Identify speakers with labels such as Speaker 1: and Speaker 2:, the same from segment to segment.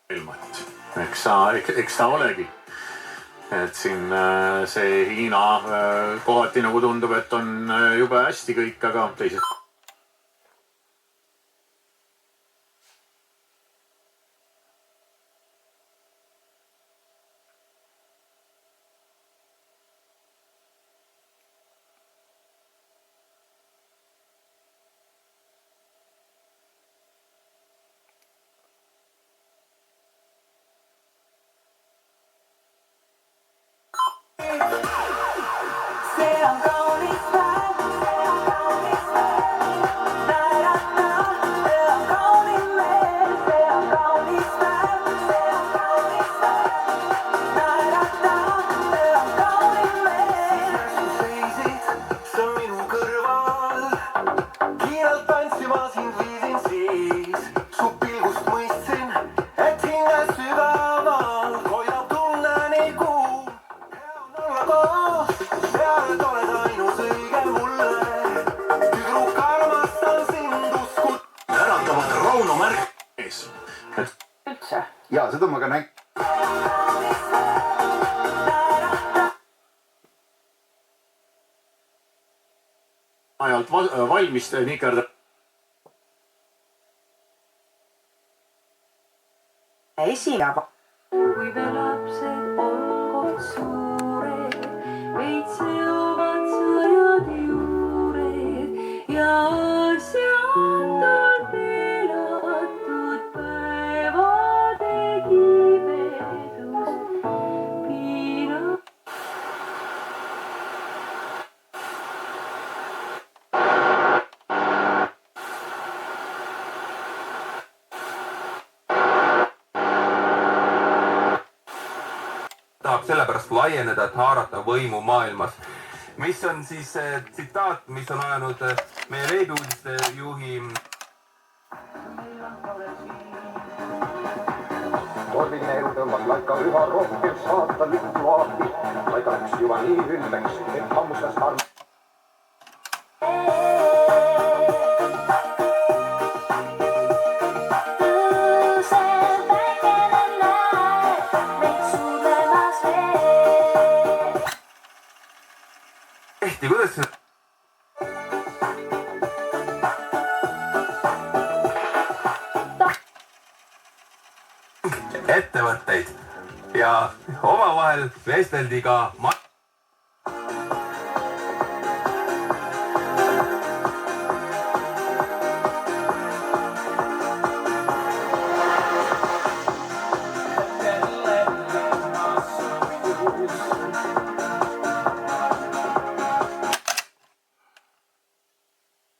Speaker 1: ilmat. Eks ta olegi. Et siin see Hiina kohati nagu tundub, et on jube hästi kõik, aga teised...
Speaker 2: Ja, seda ma ka näin.
Speaker 1: Ajalt valmis nikerda.
Speaker 3: Esineb.
Speaker 4: Kui me lapsed on koht suured, veitsevad sõjad juured ja asjad on elatud päevade kibedus piina.
Speaker 5: Tahab sellepärast laieneda, et haarata võimu maailmas. Mis on siis tsitaat, mis on ajanud meie veebiuudiste juhi...
Speaker 2: Tormiline elu tõmbas laika üha rohkem saata lükku aati. Laika läks juba nii ülbeks, et hammustas arm...
Speaker 5: Kuidas see... ettevõtteid ja omavahel vesteldi ka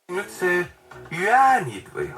Speaker 5: nüüd see jäänid või